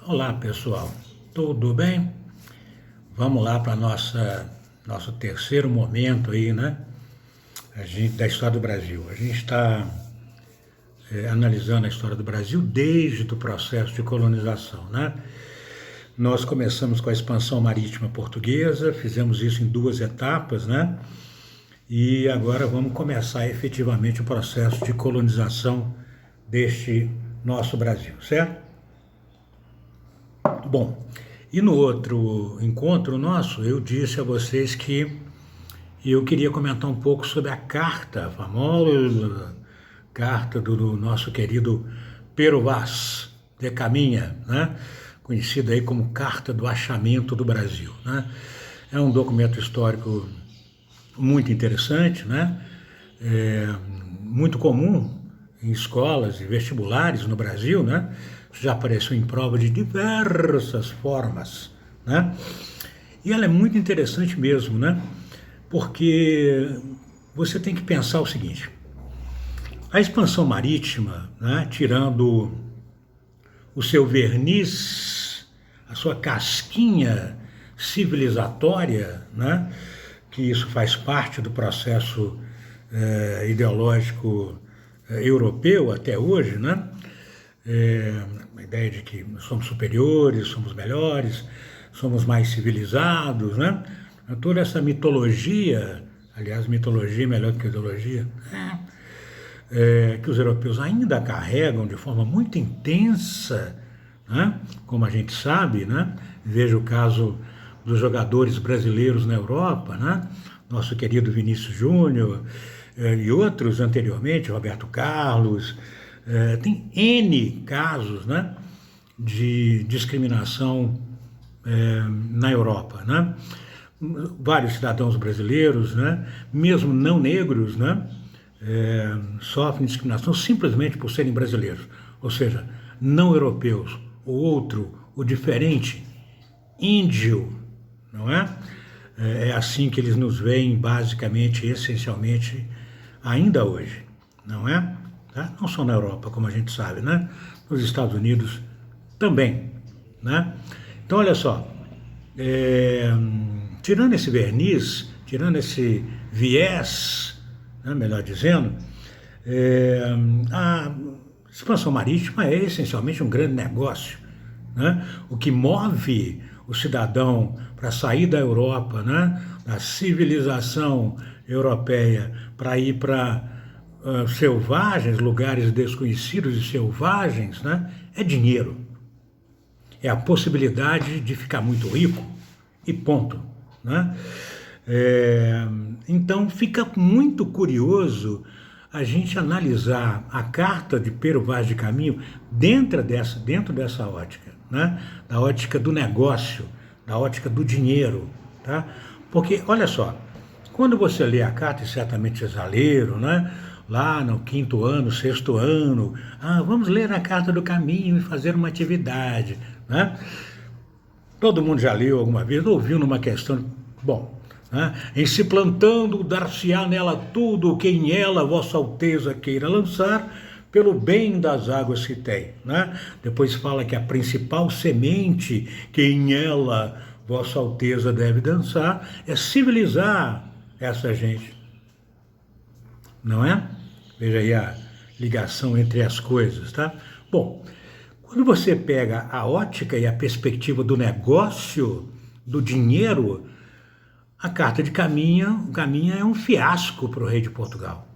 Olá pessoal, tudo bem? Vamos lá para nosso terceiro momento aí, né? Da história do Brasil. A gente está analisando a história do Brasil desde o processo de colonização, né? Nós começamos com a expansão marítima portuguesa, fizemos isso em duas etapas, né? E agora vamos começar efetivamente o processo de colonização deste nosso Brasil, certo? Bom, e no outro encontro nosso, eu disse a vocês que eu queria comentar um pouco sobre a carta, a famosa carta do nosso querido Pero Vaz de Caminha, né? Conhecida aí como Carta do Achamento do Brasil, né? É um documento histórico muito interessante, né? Muito comum em escolas e vestibulares no Brasil, né? Já apareceu em prova de diversas formas, né? E ela é muito interessante mesmo, né? Porque você tem que pensar o seguinte: a expansão marítima, né, tirando o seu verniz, a sua casquinha civilizatória, né, que isso faz parte do processo ideológico europeu até hoje, né? A ideia de que somos superiores, somos melhores, somos mais civilizados, né? Toda essa mitologia, aliás, mitologia é melhor do que ideologia, que os europeus ainda carregam de forma muito intensa, né? Como a gente sabe, né? Veja o caso dos jogadores brasileiros na Europa, né? Nosso querido Vinícius Júnior e outros anteriormente, Roberto Carlos. Tem N casos, né, de discriminação na Europa, né? Vários cidadãos brasileiros, né, mesmo não negros, né, sofrem discriminação simplesmente por serem brasileiros, ou seja, não europeus, o outro, o diferente, índio, não é? É assim que eles nos veem basicamente, essencialmente, ainda hoje, não é? Tá? Não só na Europa, como a gente sabe, né? Nos Estados Unidos também, né? Então, olha só, tirando esse verniz, tirando esse viés, né, melhor dizendo, a expansão marítima é essencialmente um grande negócio, né? O que move o cidadão para sair da Europa, né, da civilização europeia, para ir para selvagens, lugares desconhecidos e selvagens, né, é dinheiro. É a possibilidade de ficar muito rico e ponto, né? Então fica muito curioso a gente analisar a carta de Pero Vaz de Caminha dentro dessa ótica, né? Da ótica do negócio, da ótica do dinheiro, tá? Porque, olha só, quando você lê a carta, e certamente vocês já leram, né? Lá no quinto ano, sexto ano, vamos ler a Carta do Caminho e fazer uma atividade, né? Todo mundo já leu alguma vez, ouviu numa questão, bom, né? Em se plantando, dar-se-á nela tudo, que em ela Vossa Alteza queira lançar, pelo bem das águas que tem, né? Depois fala que a principal semente que em ela Vossa Alteza deve dançar é civilizar essa gente, não é? Veja aí a ligação entre as coisas, tá? Bom, quando você pega a ótica e a perspectiva do negócio, do dinheiro, a carta de Caminha é um fiasco para o rei de Portugal,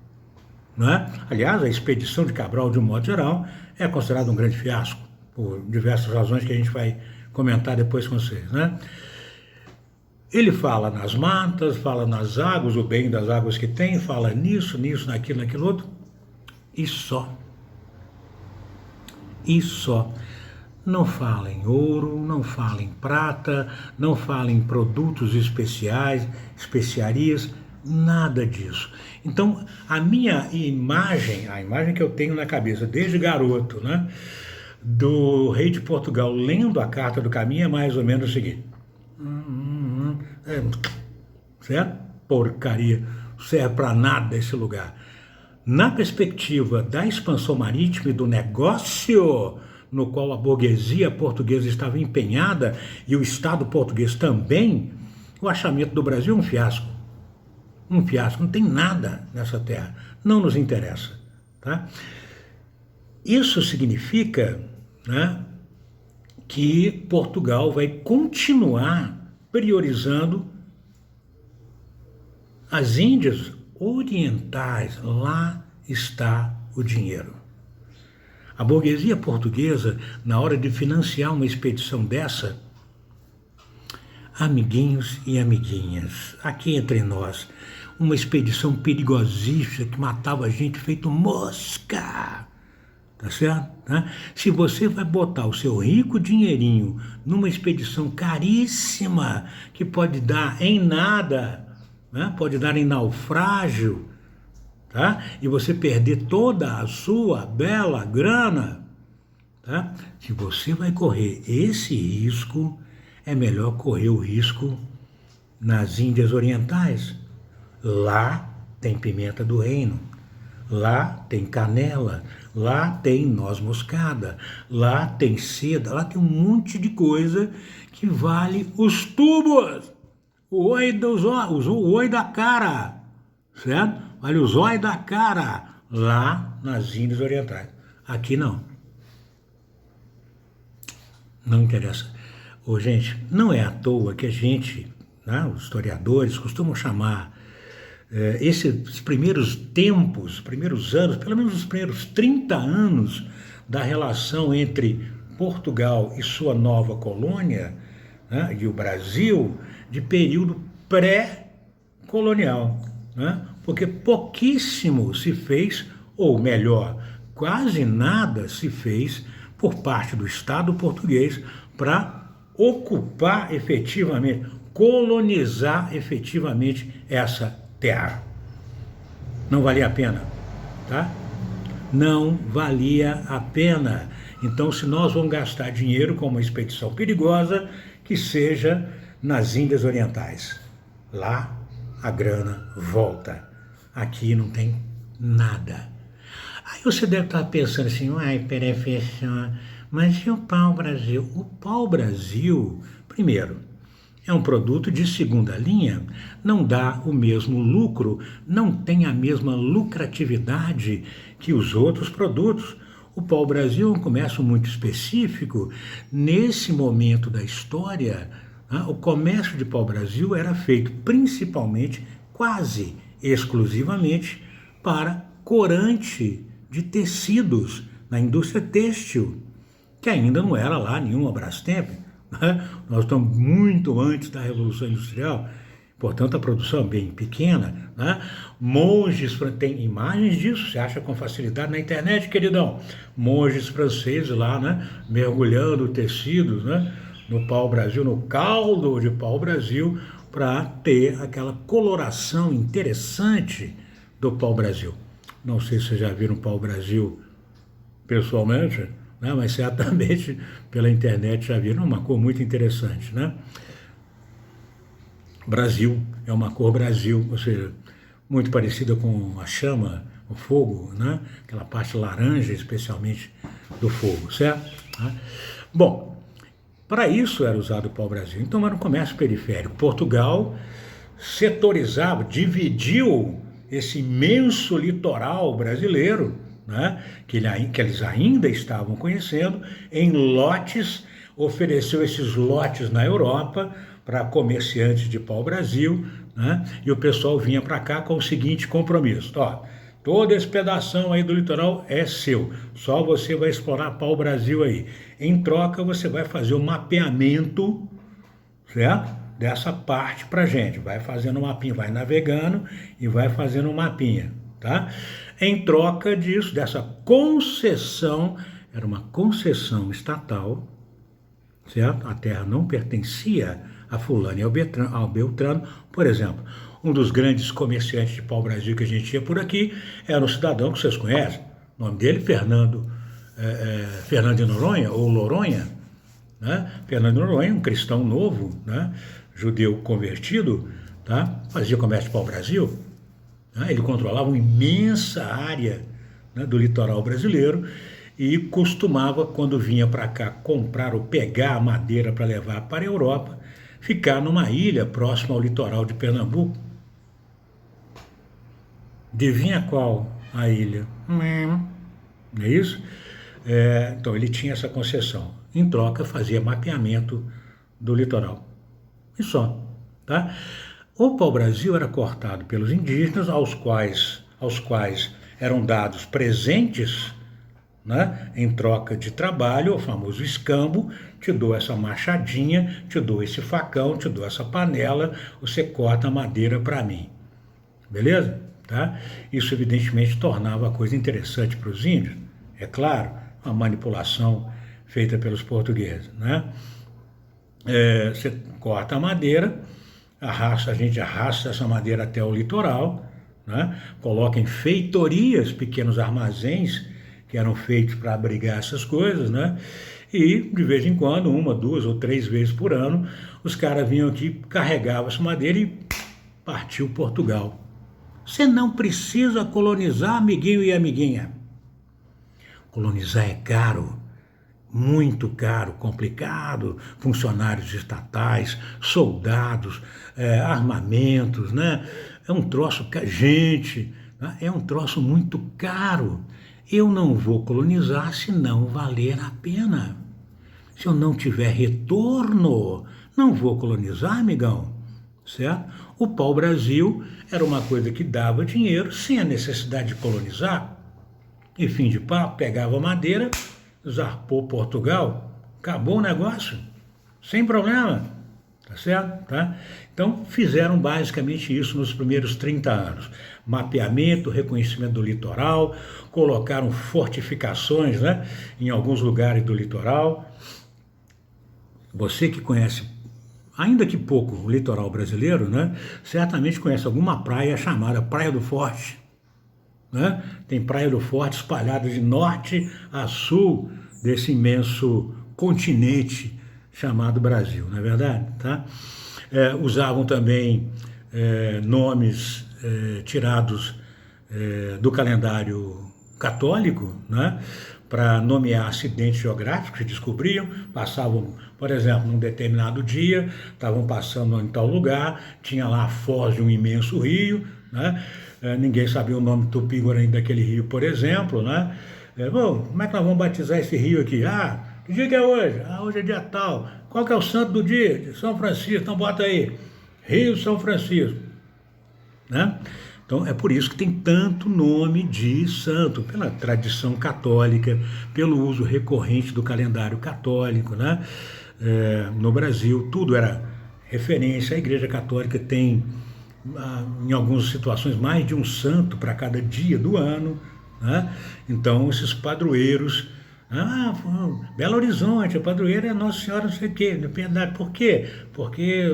não é? Aliás, a expedição de Cabral, de um modo geral, é considerada um grande fiasco, por diversas razões que a gente vai comentar depois com vocês, né? Ele fala nas matas, fala nas águas, o bem das águas que tem, fala nisso, naquilo outro, e só. E só. Não fala em ouro, não fala em prata, não fala em produtos especiais, especiarias, nada disso. Então, a minha imagem, a imagem que eu tenho na cabeça desde garoto, né, do rei de Portugal lendo a Carta do Caminho é mais ou menos o seguinte: certo? Porcaria, não serve para nada esse lugar. Na perspectiva da expansão marítima e do negócio, no qual a burguesia portuguesa estava empenhada e o Estado português também, o achamento do Brasil é um fiasco. Um fiasco, não tem nada nessa terra, não nos interessa. Tá? Isso significa, né, que Portugal vai continuar priorizando as Índias Orientais. Lá está o dinheiro. A burguesia portuguesa, na hora de financiar uma expedição dessa, amiguinhos e amiguinhas, aqui entre nós, uma expedição perigosíssima que matava a gente feito mosca, tá certo? Tá? Se você vai botar o seu rico dinheirinho numa expedição caríssima, que pode dar em nada, né? Pode dar em naufrágio, tá? E você perder toda a sua bela grana, tá? Se você vai correr esse risco, é melhor correr o risco nas Índias Orientais. Lá tem pimenta do reino, lá tem canela, lá tem noz moscada, lá tem seda, lá tem um monte de coisa que vale os tubos, o olho da cara, certo? Vale os olhos da cara, lá nas Índias Orientais. Aqui não. Não interessa. Ô, gente, não é à toa que a gente, né, os historiadores, costumam chamar esses primeiros tempos, primeiros anos, pelo menos os primeiros 30 anos da relação entre Portugal e sua nova colônia, né, e o Brasil, de período pré-colonial, né, porque pouquíssimo se fez, ou melhor, quase nada se fez por parte do Estado português para ocupar efetivamente, colonizar efetivamente essa terra. Não valia a pena, tá? Não valia a pena. Então, se nós vamos gastar dinheiro com uma expedição perigosa, que seja nas Índias Orientais. Lá a grana volta. Aqui não tem nada. Aí você deve estar pensando assim, ai, professor, mas e o pau-brasil? O pau-brasil, primeiro, é um produto de segunda linha, não dá o mesmo lucro, não tem a mesma lucratividade que os outros produtos. O pau-brasil é um comércio muito específico. Nesse momento da história, o comércio de pau-brasil era feito principalmente, quase exclusivamente, para corante de tecidos na indústria têxtil, que ainda não era lá nenhuma Brastemp. Nós estamos muito antes da Revolução Industrial, portanto a produção é bem pequena. Né? Monges, tem imagens disso, você acha com facilidade na internet, queridão. Monges franceses lá, né, mergulhando tecidos, né, no pau-brasil, no caldo de pau-brasil, para ter aquela coloração interessante do pau-brasil. Não sei se vocês já viram pau-brasil pessoalmente, né? Mas certamente pela internet já viram uma cor muito interessante, né? Brasil, é uma cor Brasil, ou seja, muito parecida com a chama, o fogo, né? Aquela parte laranja, especialmente do fogo, certo? Bom, para isso era usado o pau-brasil. Então era um comércio periférico. Portugal setorizava, dividiu esse imenso litoral brasileiro, né, que eles ainda estavam conhecendo, em lotes, ofereceu esses lotes na Europa para comerciantes de pau-brasil, né, e o pessoal vinha para cá com o seguinte compromisso: ó, toda esse pedação aí do litoral é seu, só você vai explorar pau-brasil aí. Em troca, você vai fazer um mapeamento, certo? Dessa parte para gente, vai fazendo um mapinha, vai navegando e vai fazendo um mapinha, tá? Em troca disso, dessa concessão, era uma concessão estatal, certo? A terra não pertencia a fulano e ao Beltrano. Por exemplo, um dos grandes comerciantes de pau-brasil que a gente tinha por aqui era um cidadão que vocês conhecem, o nome dele Fernando de Noronha, ou Loronha, né? Fernando de Noronha, um cristão novo, né? Judeu convertido, tá? Fazia comércio de pau-brasil, né? Ele controlava uma imensa área, né, do litoral brasileiro, e costumava, quando vinha para cá comprar ou pegar a madeira para levar para a Europa, ficar numa ilha próxima ao litoral de Pernambuco. Adivinha qual a ilha? Não é isso? Então ele tinha essa concessão. Em troca, fazia mapeamento do litoral. E só. Tá? O pau-brasil era cortado pelos indígenas, aos quais eram dados presentes, né, em troca de trabalho, o famoso escambo. Te dou essa machadinha, te dou esse facão, te dou essa panela, você corta a madeira para mim. Beleza? Tá? Isso evidentemente tornava a coisa interessante para os índios. É claro, uma manipulação feita pelos portugueses. Né? Você corta a madeira, a gente arrasta essa madeira até o litoral, né? Coloca em feitorias, pequenos armazéns que eram feitos para abrigar essas coisas, né? E de vez em quando, 1, 2 ou 3 vezes por ano, os caras vinham aqui, carregavam essa madeira e partiu Portugal. Você não precisa colonizar, amiguinho e amiguinha. Colonizar é caro, muito caro, complicado, funcionários estatais, soldados, armamentos, né? É um troço, gente, né? É um troço muito caro. Eu não vou colonizar se não valer a pena. Se eu não tiver retorno, não vou colonizar, amigão, certo? O pau-brasil era uma coisa que dava dinheiro sem a necessidade de colonizar. E fim de papo, pegava madeira, zarpou Portugal, acabou o negócio, sem problema, tá certo? Tá? Então fizeram basicamente isso nos primeiros 30 anos. Mapeamento, reconhecimento do litoral, colocaram fortificações, né, em alguns lugares do litoral. Você que conhece, ainda que pouco, o litoral brasileiro, né, certamente conhece alguma praia chamada Praia do Forte. Né? Tem Praia do Forte espalhada de norte a sul desse imenso continente chamado Brasil, não é verdade? Tá? Usavam também nomes tirados do calendário católico, né? Para nomear acidentes geográficos que descobriam, passavam, por exemplo, num determinado dia, estavam passando em tal lugar, tinha lá a foz de um imenso rio, né? Ninguém sabia o nome tupi-guarani daquele rio, por exemplo, né? Bom, como é que nós vamos batizar esse rio aqui? Que dia que é hoje? Hoje é dia tal. Qual que é o santo do dia? São Francisco, então bota aí. Rio São Francisco. Né? Então é por isso que tem tanto nome de santo, pela tradição católica, pelo uso recorrente do calendário católico, né? No Brasil tudo era referência. A Igreja Católica tem, em algumas situações, mais de um santo para cada dia do ano, né? Então esses padroeiros, Belo Horizonte, a padroeira é Nossa Senhora não sei o quê, por quê? Porque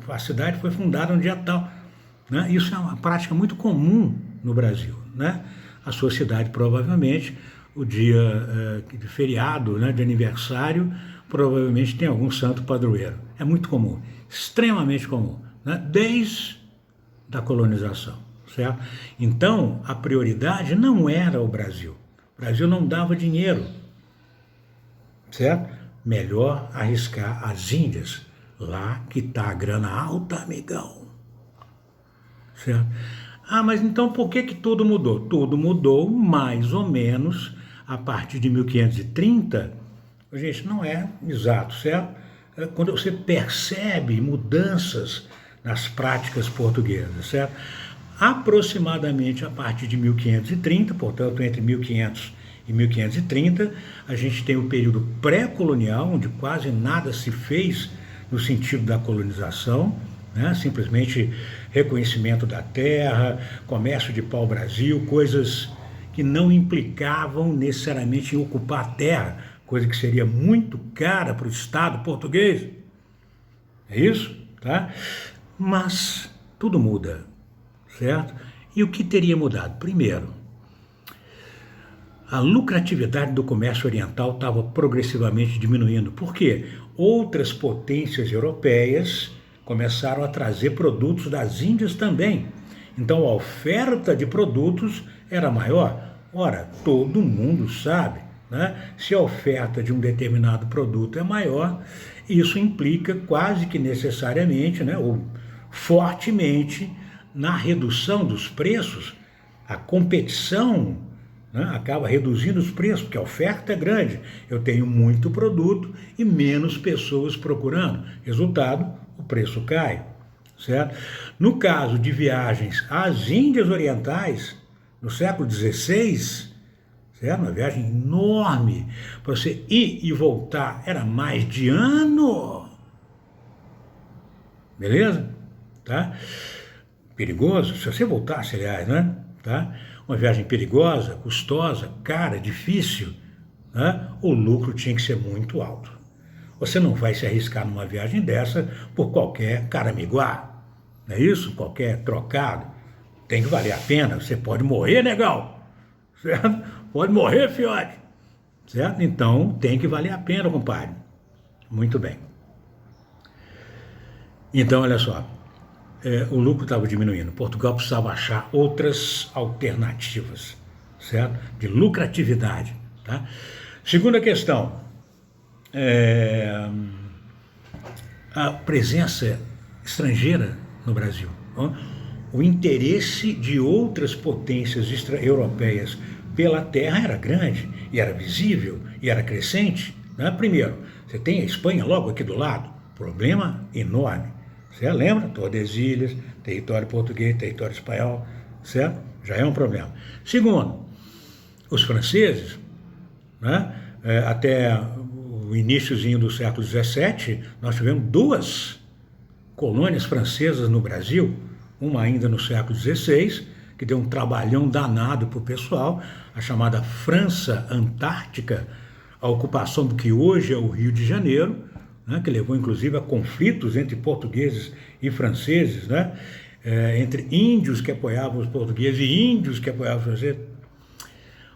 a cidade foi fundada no dia tal. Né? Isso é uma prática muito comum no Brasil. Né? A sua cidade, provavelmente, o dia de feriado, né, de aniversário, provavelmente tem algum santo padroeiro. É muito comum, extremamente comum, né? Desde a colonização. Certo? Então, a prioridade não era o Brasil. O Brasil não dava dinheiro. Certo? Melhor arriscar as Índias. Lá que está a grana alta, amigão. Certo? Mas então por que tudo mudou? Tudo mudou mais ou menos a partir de 1530. Gente, não é exato, certo? Quando você percebe mudanças nas práticas portuguesas, certo? Aproximadamente a partir de 1530, portanto, entre 1500 e 1530, a gente tem o período pré-colonial, onde quase nada se fez no sentido da colonização, né? Simplesmente reconhecimento da terra, comércio de pau-brasil, coisas que não implicavam necessariamente em ocupar a terra, coisa que seria muito cara para o Estado português. É isso? Tá? Mas tudo muda, certo? E o que teria mudado? Primeiro, a lucratividade do comércio oriental estava progressivamente diminuindo. Por quê? Outras potências europeias começaram a trazer produtos das Índias também. Então a oferta de produtos era maior. Ora, todo mundo sabe, né? Se a oferta de um determinado produto é maior, isso implica quase que necessariamente, né, ou fortemente, na redução dos preços. A competição, né, acaba reduzindo os preços, porque a oferta é grande. Eu tenho muito produto e menos pessoas procurando. Resultado, o preço cai, certo? No caso de viagens às Índias Orientais, no século XVI, certo? Uma viagem enorme, para você ir e voltar, era mais de ano, beleza? Tá? Perigoso, se você voltasse, aliás, né? Tá? Uma viagem perigosa, custosa, cara, difícil, né? O lucro tinha que ser muito alto. Você não vai se arriscar numa viagem dessa por qualquer caramiguá, não é isso? Qualquer trocado. Tem que valer a pena. Você pode morrer, negão, certo? Pode morrer, fiote, certo? Então tem que valer a pena, compadre. Muito bem. Então, olha só. O lucro estava diminuindo. Portugal precisava achar outras alternativas, certo? De lucratividade. Tá? Segunda questão, a presença estrangeira no Brasil. O interesse de outras potências europeias pela terra era grande, e era visível, e era crescente. Né? Primeiro, você tem a Espanha logo aqui do lado, problema enorme. Você lembra? Tordesilhas, território português, território espanhol, certo? Já é um problema. Segundo, os franceses, né? Até o iníciozinho do século XVII, nós tivemos 2 colônias francesas no Brasil, uma ainda no século XVI, que deu um trabalhão danado para o pessoal, a chamada França Antártica, a ocupação do que hoje é o Rio de Janeiro, né, que levou inclusive a conflitos entre portugueses e franceses, né, entre índios que apoiavam os portugueses e índios que apoiavam os franceses.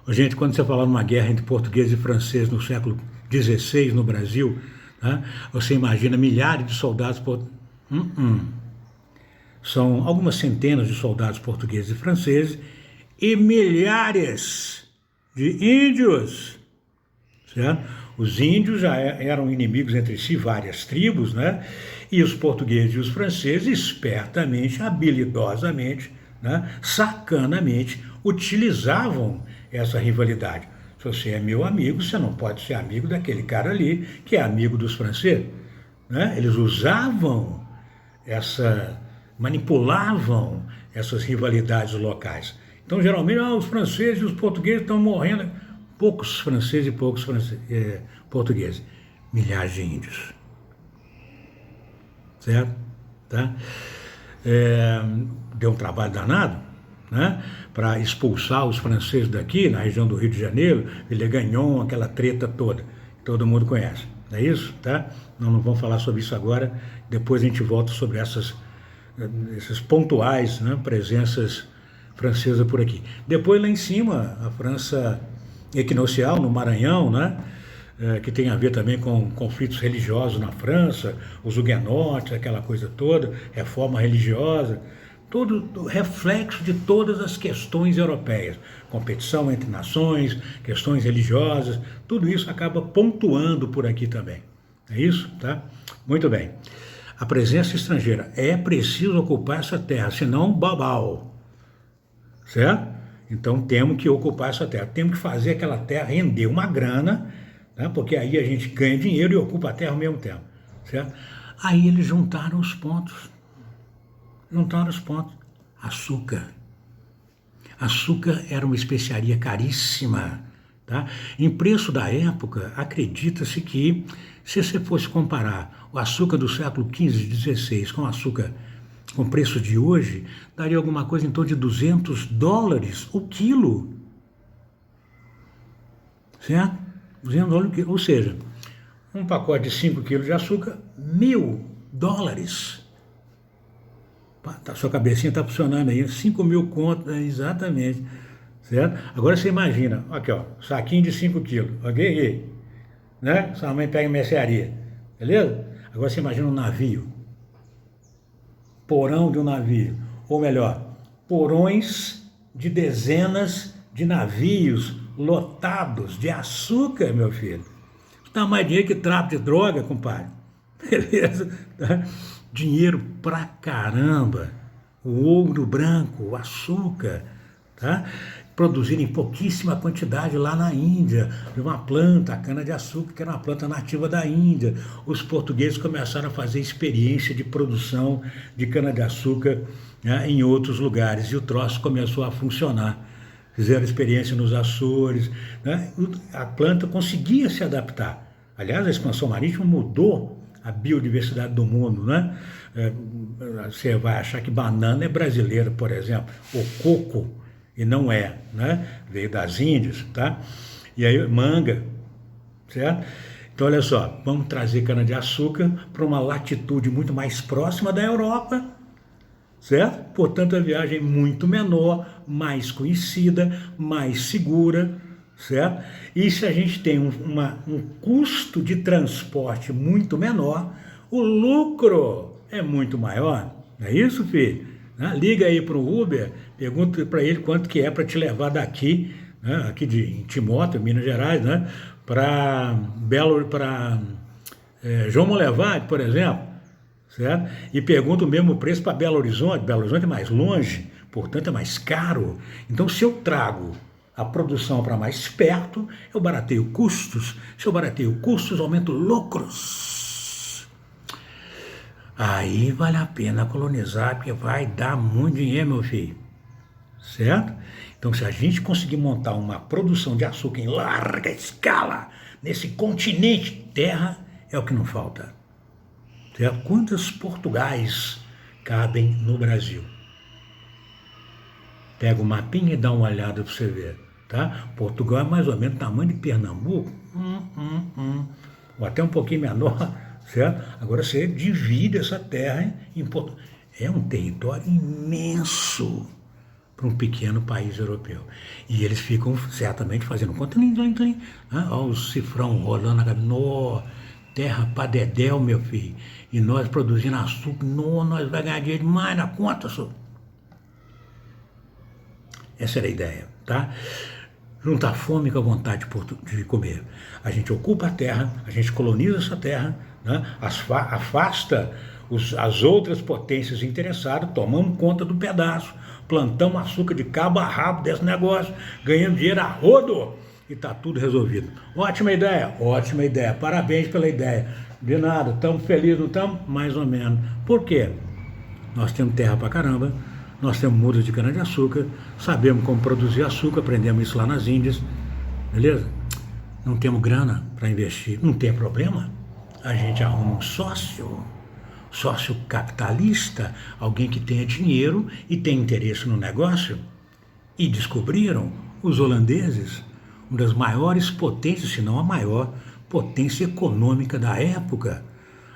Gente, quando você fala numa guerra entre portugueses e franceses no século XVI no Brasil, né, você imagina milhares de soldados São algumas centenas de soldados portugueses e franceses e milhares de índios, certo? Os índios já eram inimigos entre si, várias tribos, né? E os portugueses e os franceses, espertamente, habilidosamente, né? Sacanamente, utilizavam essa rivalidade. Se você é meu amigo, você não pode ser amigo daquele cara ali, que é amigo dos franceses, né? Eles usavam manipulavam essas rivalidades locais. Então, geralmente, os franceses e os portugueses estão morrendo. Poucos franceses e poucos portugueses. Milhares de índios. Certo? Tá? Deu um trabalho danado, né? Para expulsar os franceses daqui, na região do Rio de Janeiro, Villers-Gagnon, aquela treta toda, que todo mundo conhece. Não é isso? Tá? Não vamos falar sobre isso agora, depois a gente volta sobre essas pontuais, né, presenças francesas por aqui. Depois lá em cima, a França equinocial, no Maranhão, né, que tem a ver também com conflitos religiosos na França, os huguenotes, aquela coisa toda, reforma religiosa, todo reflexo de todas as questões europeias, competição entre nações, questões religiosas, tudo isso acaba pontuando por aqui também. É isso? Tá? Muito bem. A presença estrangeira. É preciso ocupar essa terra, senão babau. Certo? Então temos que ocupar essa terra. Temos que fazer aquela terra render uma grana, né? Porque aí a gente ganha dinheiro e ocupa a terra ao mesmo tempo. Certo? Aí eles juntaram os pontos. Açúcar. Açúcar era uma especiaria caríssima. Tá? Em preço da época, acredita-se que, se você fosse comparar o açúcar do século XV e XVI com o açúcar com o preço de hoje, daria alguma coisa em torno de $200 o quilo. Certo? $200 o quilo. Ou seja, um pacote de 5 quilos de açúcar, $1.000. A sua cabecinha está funcionando aí, 5.000 contos, exatamente. Certo? Agora você imagina, aqui ó, saquinho de 5 quilos, ok? Né? Sua mãe pega em mercearia, beleza? Agora você imagina um navio, porão de um navio, ou melhor, porões de dezenas de navios lotados de açúcar, meu filho. Dá mais dinheiro que tráfico de droga, compadre. Beleza? Tá? Dinheiro pra caramba. O ouro branco, o açúcar, tá? Produzido em pouquíssima quantidade lá na Índia, de uma planta, a cana-de-açúcar, que era uma planta nativa da Índia. Os portugueses começaram a fazer experiência de produção de cana-de-açúcar, né, em outros lugares, e o troço começou a funcionar. Fizeram experiência nos Açores, né? A planta conseguia se adaptar. Aliás, a expansão marítima mudou a biodiversidade do mundo, né? Você vai achar que banana é brasileira, por exemplo, ou coco, e não é, né? Veio das Índias, tá? E aí manga, certo? Então olha só, vamos trazer cana-de-açúcar para uma latitude muito mais próxima da Europa, certo? Portanto, a viagem é muito menor, mais conhecida, mais segura, certo? E se a gente tem um custo de transporte muito menor, o lucro é muito maior. Não é isso, filho? Liga aí para o Uber, pergunta para ele quanto que é para te levar daqui, né, aqui de Timóteo, Minas Gerais, né, para João Monlevade, por exemplo, certo? E pergunta o mesmo preço para Belo Horizonte. Belo Horizonte é mais longe, portanto é mais caro. Então, se eu trago a produção para mais perto, eu barateio custos. Se eu barateio custos, aumento lucros. Aí vale a pena colonizar, porque vai dar muito dinheiro, meu filho. Certo? Então, se a gente conseguir montar uma produção de açúcar em larga escala, nesse continente, terra é o que não falta. Certo? Quantos Portugais cabem no Brasil? Pega o mapinha e dá uma olhada para você ver. Tá? Portugal é mais ou menos o tamanho de Pernambuco, ou até um pouquinho menor, certo? Agora você divide essa terra em Portugal. É um território imenso para um pequeno país europeu. E eles ficam certamente fazendo conta, né? Olha o cifrão rolando na cabeça. Terra para dedéu, meu filho. E nós produzindo açúcar, nós vamos ganhar dinheiro demais na conta, senhor. Essa era a ideia, tá? Juntar fome com a vontade de comer. A gente ocupa a terra, a gente coloniza essa terra, né? Afasta as outras potências interessadas, tomamos conta do pedaço, plantamos açúcar de cabo a rabo desse negócio, ganhando dinheiro a rodo e está tudo resolvido. Ótima ideia, parabéns pela ideia. De nada, estamos felizes, não estamos? Mais ou menos. Por quê? Nós temos terra pra caramba, nós temos mudas de cana-de-açúcar, sabemos como produzir açúcar, aprendemos isso lá nas Índias, beleza? Não temos grana para investir, não tem problema, a gente arruma um sócio capitalista, alguém que tenha dinheiro e tem interesse no negócio. E descobriram os holandeses, uma das maiores potências, se não a maior potência econômica da época,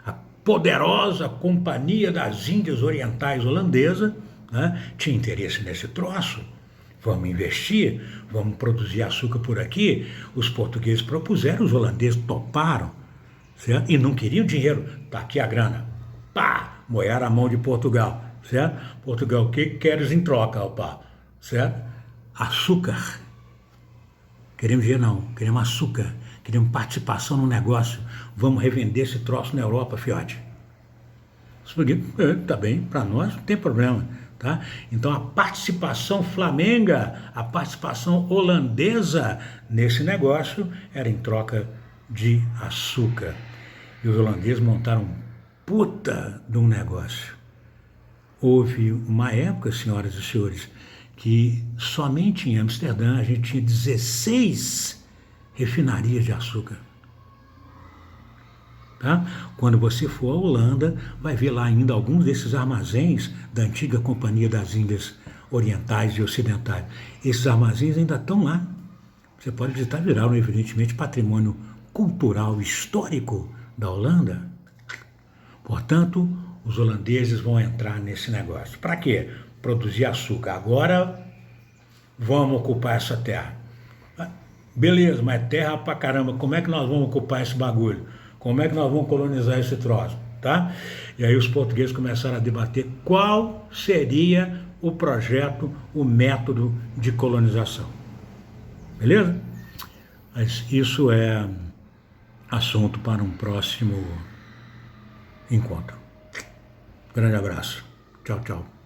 a poderosa Companhia das Índias Orientais Holandesa, né, tinha interesse nesse troço. Vamos investir, vamos produzir açúcar por aqui. Os portugueses propuseram, os holandeses toparam, certo? E não queriam dinheiro. Está aqui a grana. Pá! Moeram a mão de Portugal, certo? Portugal, o que queres em troca, opa? Certo? Açúcar. Queremos dinheiro não, queremos açúcar. Queremos participação no negócio. Vamos revender esse troço na Europa, fiote. Tá bem, para nós não tem problema. Tá? Então a participação flamenga, a participação holandesa nesse negócio era em troca de açúcar. E os holandeses montaram um puta de um negócio. Houve uma época, senhoras e senhores, que somente em Amsterdã a gente tinha 16 refinarias de açúcar. Tá? Quando você for à Holanda, vai ver lá ainda alguns desses armazéns da antiga Companhia das Índias Orientais e Ocidentais. Esses armazéns ainda estão lá. Você pode visitar, viraram evidentemente patrimônio cultural histórico da Holanda. Portanto, os holandeses vão entrar nesse negócio. Para quê? Produzir açúcar. Agora vamos ocupar essa terra. Beleza, mas terra pra caramba, como é que nós vamos ocupar esse bagulho? Como é que nós vamos colonizar esse troço? Tá? E aí os portugueses começaram a debater qual seria o projeto, o método de colonização. Beleza? Mas isso é assunto para um próximo encontro. Grande abraço. Tchau, tchau.